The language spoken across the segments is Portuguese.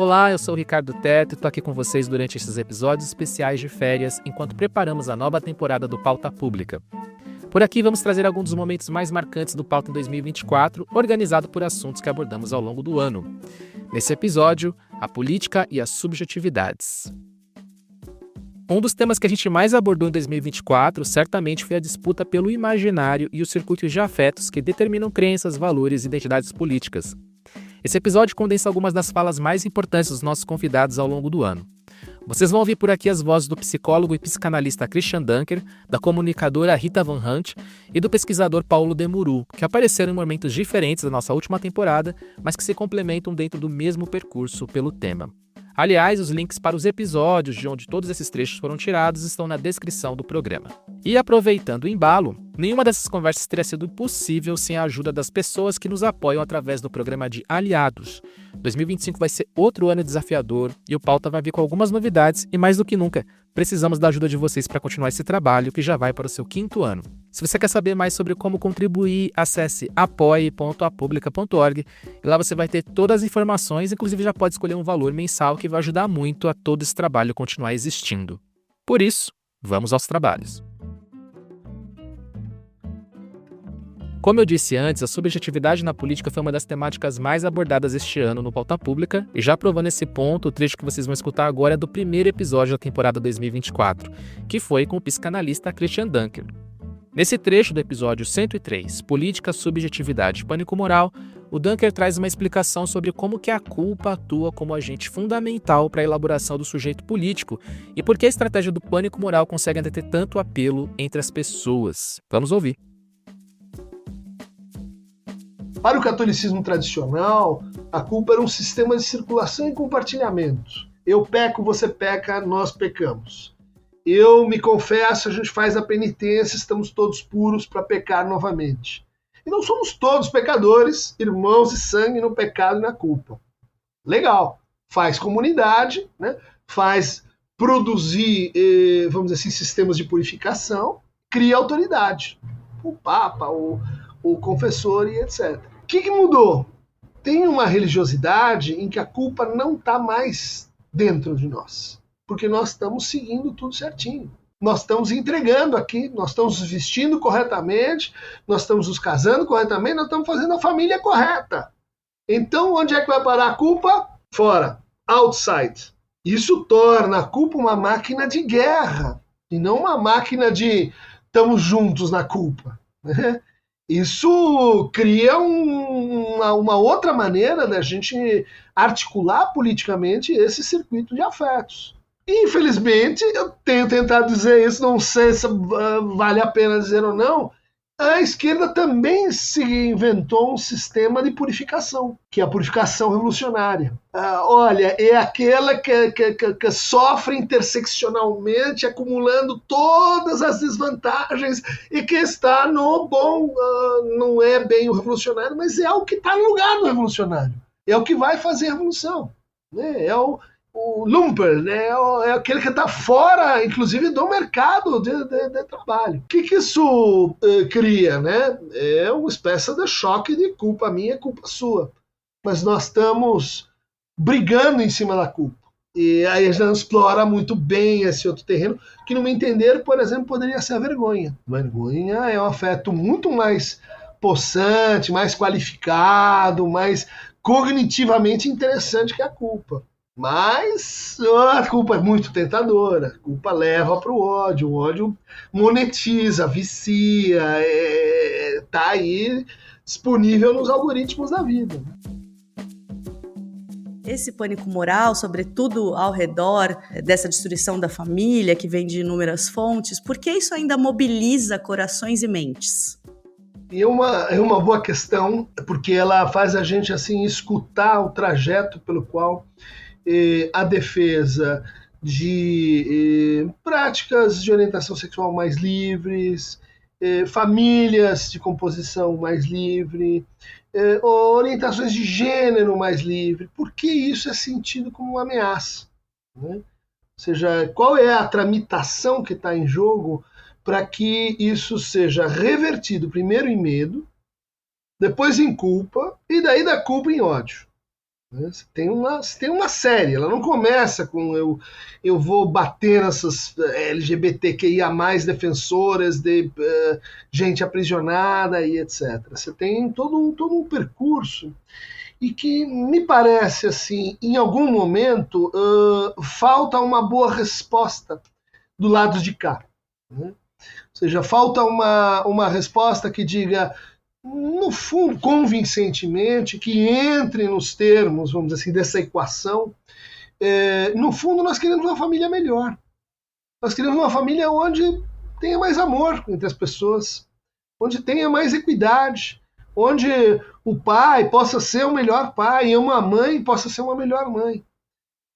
Olá, eu sou o Ricardo Teto e estou aqui com vocês durante esses episódios especiais de férias, enquanto preparamos a nova temporada do Pauta Pública. Por aqui vamos trazer alguns dos momentos mais marcantes do Pauta em 2024, organizado por assuntos que abordamos ao longo do ano. Nesse episódio, a política e as subjetividades. Um dos temas que a gente mais abordou em 2024 certamente foi a disputa pelo imaginário e os circuitos de afetos que determinam crenças, valores e identidades políticas. Esse episódio condensa algumas das falas mais importantes dos nossos convidados ao longo do ano. Vocês vão ouvir por aqui as vozes do psicólogo e psicanalista Christian Dunker, da comunicadora Rita Von Hunt e do pesquisador Paulo Demurru, que apareceram em momentos diferentes da nossa última temporada, mas que se complementam dentro do mesmo percurso pelo tema. Aliás, os links para os episódios de onde todos esses trechos foram tirados estão na descrição do programa. E aproveitando o embalo, nenhuma dessas conversas teria sido possível sem a ajuda das pessoas que nos apoiam através do programa de Aliados. 2025 vai ser outro ano desafiador e o Pauta vai vir com algumas novidades e, mais do que nunca, precisamos da ajuda de vocês para continuar esse trabalho que já vai para o seu 5º ano. Se você quer saber mais sobre como contribuir, acesse apoie.apublica.org e lá você vai ter todas as informações, inclusive já pode escolher um valor mensal que vai ajudar muito a todo esse trabalho continuar existindo. Por isso, vamos aos trabalhos. Como eu disse antes, a subjetividade na política foi uma das temáticas mais abordadas este ano no Pauta Pública, e já provando esse ponto, o trecho que vocês vão escutar agora é do primeiro episódio da temporada 2024, que foi com o psicanalista Christian Dunker. Nesse trecho do episódio 103, Política, Subjetividade e Pânico Moral, o Dunker traz uma explicação sobre como que a culpa atua como agente fundamental para a elaboração do sujeito político e por que a estratégia do pânico moral consegue ainda ter tanto apelo entre as pessoas. Vamos ouvir. Para o catolicismo tradicional, a culpa era um sistema de circulação e compartilhamento. Eu peco, você peca, nós pecamos. Eu me confesso, a gente faz a penitência, estamos todos puros para pecar novamente. E não somos todos pecadores, irmãos de sangue no pecado e na culpa. Legal, faz comunidade, né? Faz produzir, vamos dizer assim, sistemas de purificação, cria autoridade. O Papa, o confessor e etc. O que mudou? Tem uma religiosidade em que a culpa não está mais dentro de nós, porque nós estamos seguindo tudo certinho. Nós estamos entregando aqui, nós estamos nos vestindo corretamente, nós estamos nos casando corretamente, nós estamos fazendo a família correta. Então, onde é que vai parar a culpa? Fora, outside. Isso torna a culpa uma máquina de guerra, e não uma máquina de estamos juntos na culpa, né? Isso cria uma outra maneira da gente articular politicamente esse circuito de afetos. Infelizmente, eu tenho tentado dizer isso, não sei se vale a pena dizer ou não, a esquerda também se inventou um sistema de purificação, que é a purificação revolucionária. Olha, é aquela que sofre interseccionalmente, acumulando todas as desvantagens e que está no bom, não é bem o revolucionário, mas é o que está no lugar do revolucionário. É o que vai fazer a revolução. Né? É o lumper, né? É aquele que está fora, inclusive, do mercado de trabalho. O que isso cria? Né? É uma espécie de choque de culpa minha, culpa sua. Mas nós estamos brigando em cima da culpa. E aí a gente explora muito bem esse outro terreno, que, no meu entender, por exemplo, poderia ser a vergonha. A vergonha é um afeto muito mais possante, mais qualificado, mais cognitivamente interessante que a culpa. Mas a culpa é muito tentadora, a culpa leva para o ódio monetiza, vicia, está aí disponível nos algoritmos da vida. Esse pânico moral, sobretudo ao redor dessa destruição da família, que vem de inúmeras fontes, por que isso ainda mobiliza corações e mentes? E é uma boa questão, porque ela faz a gente assim escutar o trajeto pelo qual a defesa de práticas de orientação sexual mais livres, famílias de composição mais livre, orientações de gênero mais livre, porque isso é sentido como uma ameaça, né? Ou seja, qual é a tramitação que está em jogo para que isso seja revertido primeiro em medo, depois em culpa, e daí da culpa em ódio. né? Você tem uma série, ela não começa com eu vou bater nessas LGBTQIA+, defensoras de gente aprisionada e etc. Você tem todo um percurso e que me parece, assim, em algum momento, falta uma boa resposta do lado de cá, né? Ou seja, falta uma resposta que diga, no fundo, convincentemente, que entre nos termos, vamos dizer assim, dessa equação. No fundo, nós queremos uma família melhor. Nós queremos uma família onde tenha mais amor entre as pessoas, onde tenha mais equidade, onde o pai possa ser o melhor pai e uma mãe possa ser uma melhor mãe.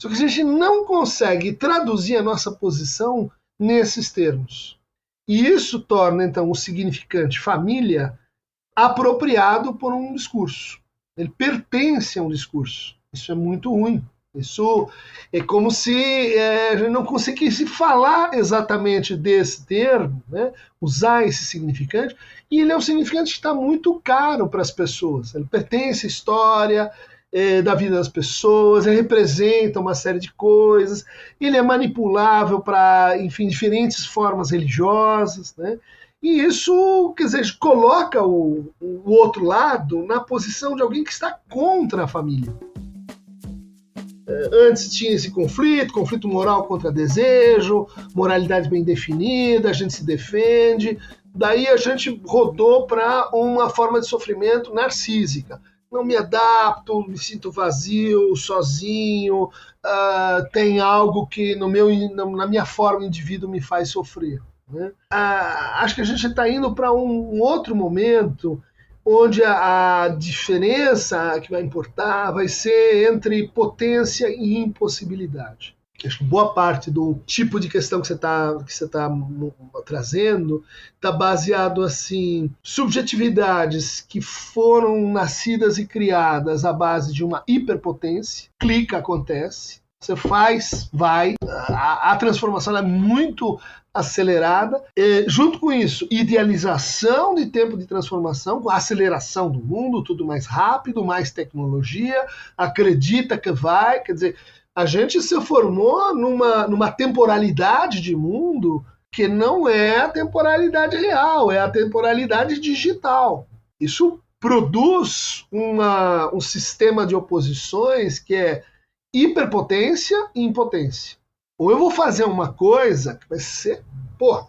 Só que a gente não consegue traduzir a nossa posição nesses termos. E isso torna, então, o significante família apropriado por um discurso. Ele pertence a um discurso. Isso é muito ruim. Isso é como se a gente não conseguisse falar exatamente desse termo, né? Usar esse significante, e ele é um significante que está muito caro para as pessoas. Ele pertence à história da vida das pessoas, ele representa uma série de coisas, ele é manipulável para, enfim, diferentes formas religiosas, né? E isso, quer dizer, coloca o outro lado na posição de alguém que está contra a família. Antes tinha esse conflito moral contra desejo, moralidade bem definida, a gente se defende. Daí a gente rodou para uma forma de sofrimento narcísica. Não me adapto, me sinto vazio, sozinho, tem algo que na minha forma indivíduo me faz sofrer, né? Acho que a gente está indo para um outro momento onde a diferença que vai importar vai ser entre potência e impossibilidade. Acho que boa parte do tipo de questão que você está trazendo está baseado assim, subjetividades que foram nascidas e criadas à base de uma hiperpotência, clica, acontece, você faz, vai, a transformação é muito acelerada. Junto com isso, idealização de tempo de transformação, com a aceleração do mundo, tudo mais rápido, mais tecnologia, acredita que vai, quer dizer, a gente se formou numa temporalidade de mundo que não é a temporalidade real, é a temporalidade digital. Isso produz um sistema de oposições que é hiperpotência e impotência. Ou eu vou fazer uma coisa que vai ser,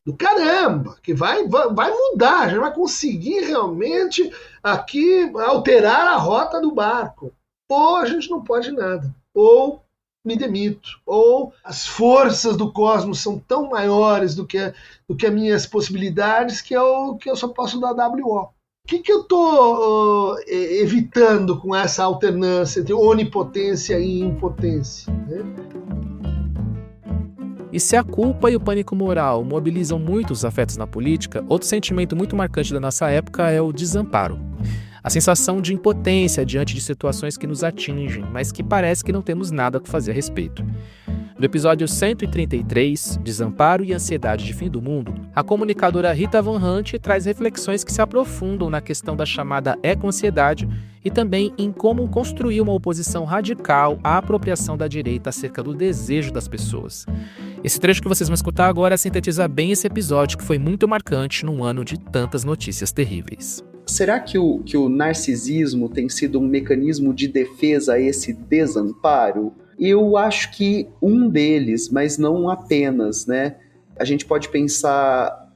do caramba, que vai mudar, a gente vai conseguir realmente aqui alterar a rota do barco. Ou a gente não pode nada. Ou me demito. Ou as forças do cosmos são tão maiores do que as minhas possibilidades que eu só posso dar WO. O que eu estou evitando com essa alternância entre onipotência e impotência, né? E se a culpa e o pânico moral mobilizam muito os afetos na política, outro sentimento muito marcante da nossa época é o desamparo. A sensação de impotência diante de situações que nos atingem, mas que parece que não temos nada a fazer a respeito. No episódio 133, Desamparo e Ansiedade de Fim do Mundo, a comunicadora Rita Von Hunt traz reflexões que se aprofundam na questão da chamada eco-ansiedade e também em como construir uma oposição radical à apropriação da direita acerca do desejo das pessoas. Esse trecho que vocês vão escutar agora sintetiza bem esse episódio que foi muito marcante num ano de tantas notícias terríveis. Será que o narcisismo tem sido um mecanismo de defesa a esse desamparo? Eu acho que um deles, mas não apenas, né? A gente pode pensar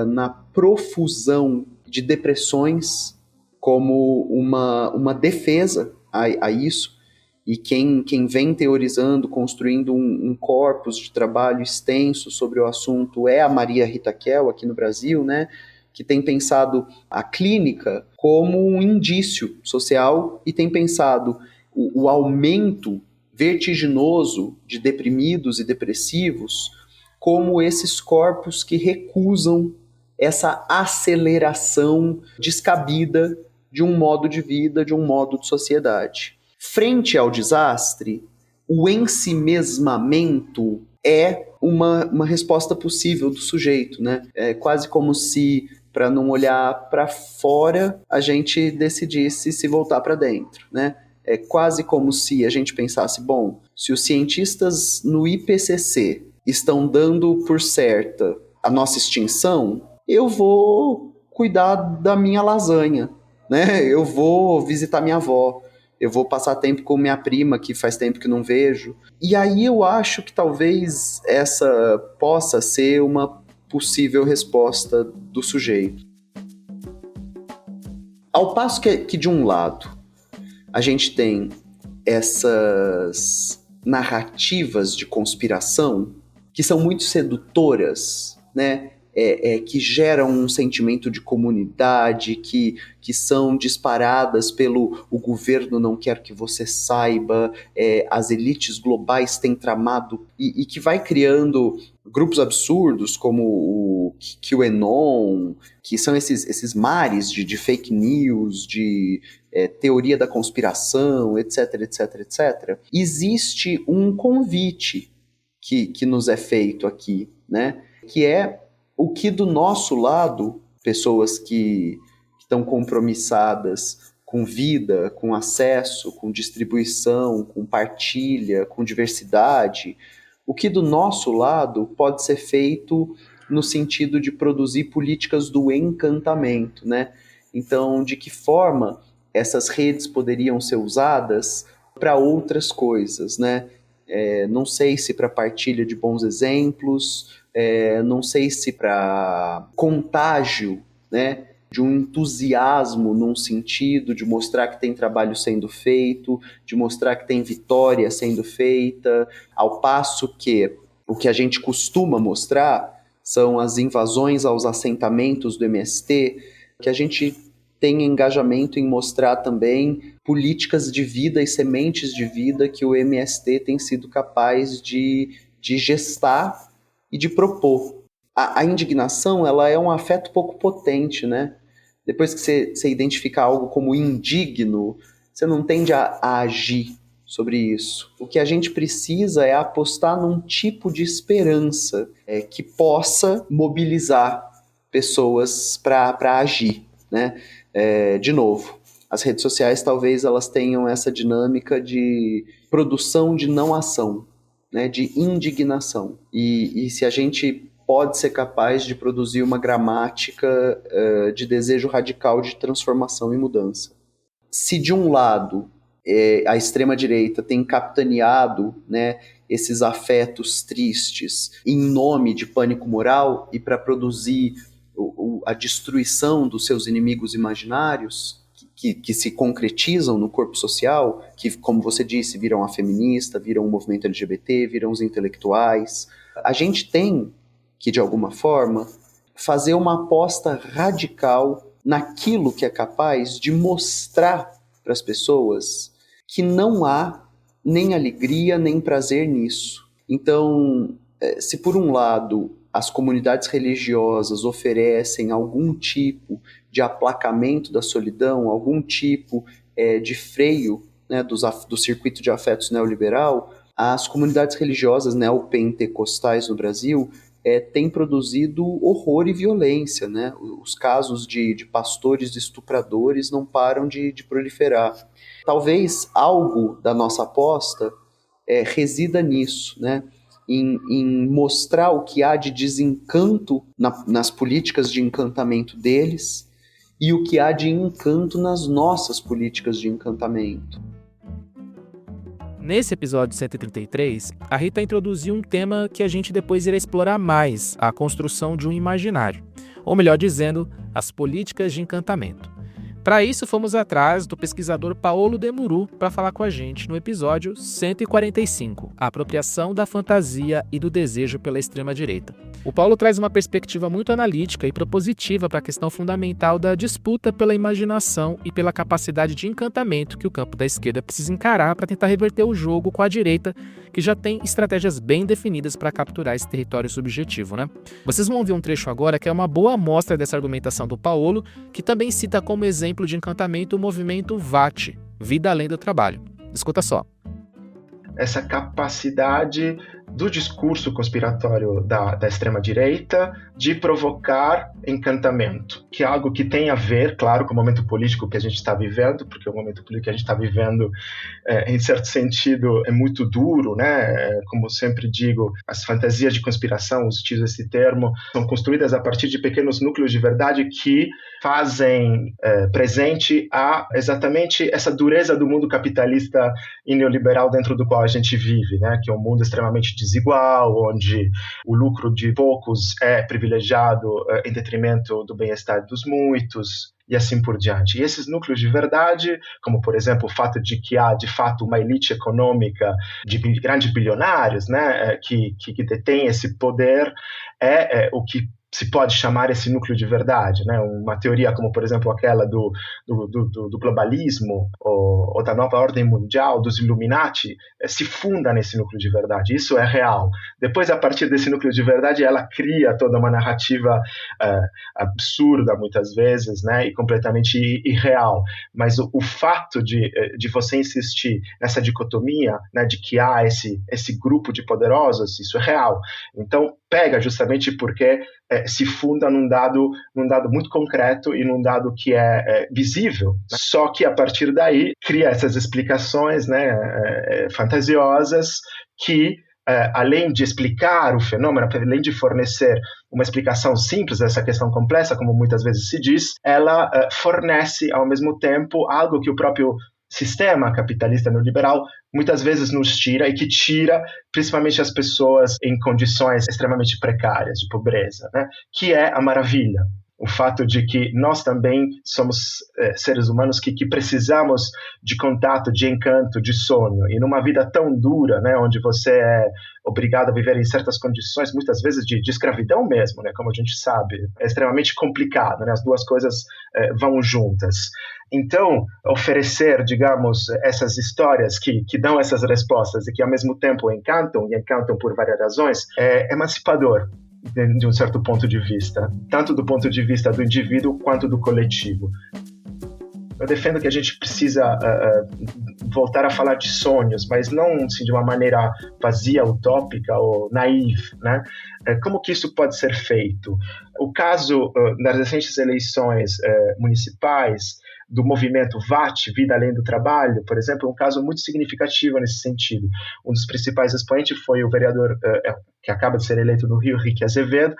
na profusão de depressões como uma defesa a isso, e quem vem teorizando, construindo um corpus de trabalho extenso sobre o assunto é a Maria Rita Kell, aqui no Brasil, né? Que tem pensado a clínica como um indício social e tem pensado o aumento vertiginoso de deprimidos e depressivos como esses corpos que recusam essa aceleração descabida de um modo de vida, de um modo de sociedade. Frente ao desastre, o ensimesmamento é uma resposta possível do sujeito, né? É quase como se, para não olhar para fora, a gente decidisse se voltar para dentro, né? É quase como se a gente pensasse, bom, se os cientistas no IPCC estão dando por certa a nossa extinção, eu vou cuidar da minha lasanha, né? Eu vou visitar minha avó, eu vou passar tempo com minha prima, que faz tempo que não vejo. E aí eu acho que talvez essa possa ser uma possível resposta do sujeito. Ao passo que de um lado, a gente tem essas narrativas de conspiração que são muito sedutoras, né? Que geram um sentimento de comunidade, que são disparadas pelo o governo não quer que você saiba, as elites globais têm tramado, e que vai criando grupos absurdos como o QAnon, que são esses mares de fake news, de teoria da conspiração, etc, etc, etc. Existe um convite que nos é feito aqui, né? Que é o que do nosso lado, pessoas que estão compromissadas com vida, com acesso, com distribuição, com partilha, com diversidade, o que do nosso lado pode ser feito no sentido de produzir políticas do encantamento, né? Então, de que forma essas redes poderiam ser usadas para outras coisas, né? Não sei se para partilha de bons exemplos, não sei se para contágio, né, de um entusiasmo num sentido de mostrar que tem trabalho sendo feito, de mostrar que tem vitória sendo feita, ao passo que o que a gente costuma mostrar são as invasões aos assentamentos do MST, que a gente tem engajamento em mostrar também políticas de vida e sementes de vida que o MST tem sido capaz de gestar e de propor. A indignação, ela é um afeto pouco potente, né? Depois que você identifica algo como indigno, você não tende a agir sobre isso. O que a gente precisa é apostar num tipo de esperança que possa mobilizar pessoas para agir, né? De novo, as redes sociais talvez elas tenham essa dinâmica de produção de não ação, né, de indignação. E se a gente pode ser capaz de produzir uma gramática de desejo radical de transformação e mudança. Se de um lado a extrema-direita tem capitaneado, né, esses afetos tristes em nome de pânico moral e para produzir a destruição dos seus inimigos imaginários, que se concretizam no corpo social, que, como você disse, viram a feminista, viram o movimento LGBT, viram os intelectuais. A gente tem que, de alguma forma, fazer uma aposta radical naquilo que é capaz de mostrar para as pessoas que não há nem alegria nem prazer nisso. Então, se por um lado as comunidades religiosas oferecem algum tipo de aplacamento da solidão, algum tipo de freio, né, do circuito de afetos neoliberal, as comunidades religiosas neopentecostais no Brasil têm produzido horror e violência, né? Os casos de pastores estupradores não param de proliferar. Talvez algo da nossa aposta resida nisso, né? Em mostrar o que há de desencanto nas políticas de encantamento deles e o que há de encanto nas nossas políticas de encantamento. Nesse episódio 133, a Rita introduziu um tema que a gente depois irá explorar mais, a construção de um imaginário, ou melhor dizendo, as políticas de encantamento. Para isso, fomos atrás do pesquisador Paolo Demuru para falar com a gente no episódio 145, a apropriação da fantasia e do desejo pela extrema-direita. O Paulo traz uma perspectiva muito analítica e propositiva para a questão fundamental da disputa pela imaginação e pela capacidade de encantamento que o campo da esquerda precisa encarar para tentar reverter o jogo com a direita, que já tem estratégias bem definidas para capturar esse território subjetivo, né? Vocês vão ouvir um trecho agora que é uma boa amostra dessa argumentação do Paolo, que também cita como exemplo de encantamento o movimento VAT, Vida Além do Trabalho. Escuta só. Essa capacidade do discurso conspiratório da extrema-direita, de provocar encantamento, que é algo que tem a ver, claro, com o momento político que a gente está vivendo, porque o momento político que a gente está vivendo, em certo sentido, é muito duro, né? Como sempre digo, as fantasias de conspiração, utilizo esse termo, são construídas a partir de pequenos núcleos de verdade que fazem presente a exatamente essa dureza do mundo capitalista e neoliberal dentro do qual a gente vive, né? Que é um mundo extremamente desigual, onde o lucro de poucos é privilegiado em detrimento do bem-estar dos muitos, e assim por diante. E esses núcleos de verdade, como, por exemplo, o fato de que há, de fato, uma elite econômica de grandes bilionários, né, que detém esse poder, é o que se pode chamar esse núcleo de verdade, né? Uma teoria como, por exemplo, aquela do globalismo ou da nova ordem mundial, dos Illuminati, se funda nesse núcleo de verdade. Isso é real. Depois, a partir desse núcleo de verdade, ela cria toda uma narrativa absurda, muitas vezes, né? E completamente irreal. Mas o fato de você insistir nessa dicotomia, né? De que há esse grupo de poderosos, isso é real. Então, pega justamente porque se funda num dado muito concreto e num dado que é visível. Só que, a partir daí, cria essas explicações, né, fantasiosas que, além de explicar o fenômeno, além de fornecer uma explicação simples dessa questão complexa, como muitas vezes se diz, ela fornece, ao mesmo tempo, algo que o próprio sistema capitalista neoliberal muitas vezes nos tira, e que tira principalmente as pessoas em condições extremamente precárias de pobreza, né? Que é a maravilha. O fato de que nós também somos seres humanos que precisamos de contato, de encanto, de sonho. E numa vida tão dura, né, onde você é obrigado a viver em certas condições, muitas vezes de escravidão mesmo, né, como a gente sabe, é extremamente complicado, né, as duas coisas vão juntas. Então, oferecer, digamos, essas histórias que dão essas respostas e que, ao mesmo tempo, encantam, e encantam por várias razões, é emancipador, de um certo ponto de vista, tanto do ponto de vista do indivíduo quanto do coletivo. Eu defendo que a gente precisa voltar a falar de sonhos, mas não assim, de uma maneira vazia, utópica ou naive, né? Como que isso pode ser feito? O caso das recentes eleições municipais, do movimento VAT, Vida Além do Trabalho, por exemplo, é um caso muito significativo nesse sentido. Um dos principais expoentes foi o vereador que acaba de ser eleito no Rio, Ricky Azevedo,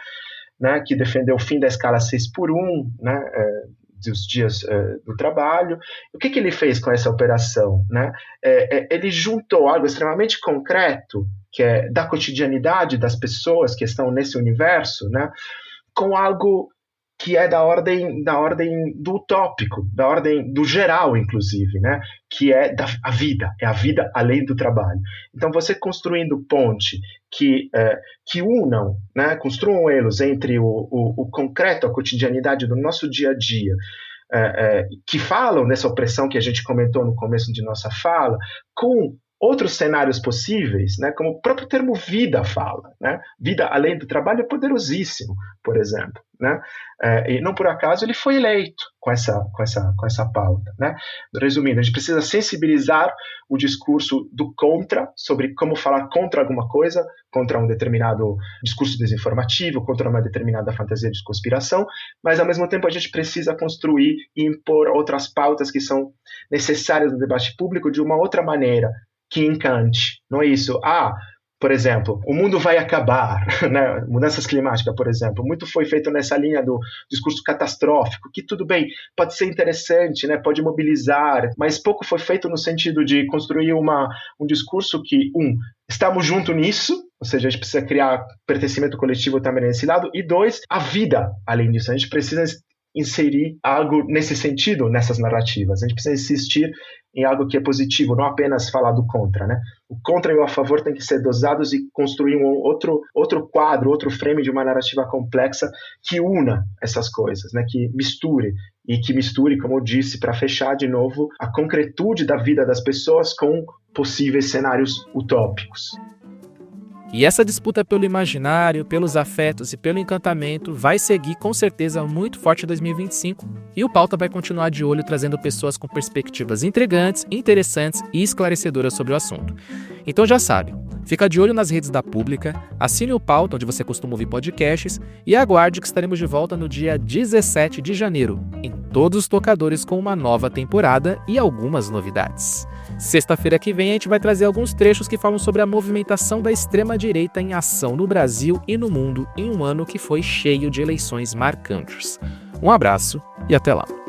né, que defendeu o fim da escala 6x1, né, dos dias do trabalho. O que ele fez com essa operação, né? Ele juntou algo extremamente concreto, que é da cotidianidade das pessoas que estão nesse universo, né, com algo que é da ordem do utópico, da ordem do geral, inclusive, né? Que é a vida além do trabalho. Então, você construindo ponte que unam, né? Construam elos entre o concreto, a cotidianidade do nosso dia a dia, que falam dessa opressão que a gente comentou no começo de nossa fala, com outros cenários possíveis, né, como o próprio termo vida fala, né? Vida além do trabalho é poderosíssimo, por exemplo, né? E não por acaso ele foi eleito com essa pauta, né? Resumindo, a gente precisa sensibilizar o discurso do contra, sobre como falar contra alguma coisa, contra um determinado discurso desinformativo, contra uma determinada fantasia de conspiração, mas ao mesmo tempo a gente precisa construir e impor outras pautas que são necessárias no debate público de uma outra maneira, que encante. Não é isso? Por exemplo, o mundo vai acabar, né? Mudanças climáticas, por exemplo. Muito foi feito nessa linha do discurso catastrófico, que tudo bem, pode ser interessante, né? Pode mobilizar, mas pouco foi feito no sentido de construir um discurso que, estamos juntos nisso, ou seja, a gente precisa criar pertencimento coletivo também nesse lado, e 2, a vida além disso. A gente precisa inserir algo nesse sentido nessas narrativas. A gente precisa insistir em algo que é positivo, não apenas falar do contra, né? O contra e o a favor têm que ser dosados e construir outro quadro, outro frame de uma narrativa complexa que una essas coisas, né? Que misture, como eu disse, para fechar de novo, a concretude da vida das pessoas com possíveis cenários utópicos. E essa disputa pelo imaginário, pelos afetos e pelo encantamento vai seguir com certeza muito forte em 2025, e o Pauta vai continuar de olho trazendo pessoas com perspectivas intrigantes, interessantes e esclarecedoras sobre o assunto. Então já sabe, Fica de olho nas redes da Pública, assine o Pauta, onde você costuma ouvir podcasts, e aguarde que estaremos de volta no dia 17 de janeiro, em todos os tocadores com uma nova temporada e algumas novidades. Sexta-feira que vem a gente vai trazer alguns trechos que falam sobre a movimentação da extrema-direita em ação no Brasil e no mundo em um ano que foi cheio de eleições marcantes. Um abraço e até lá.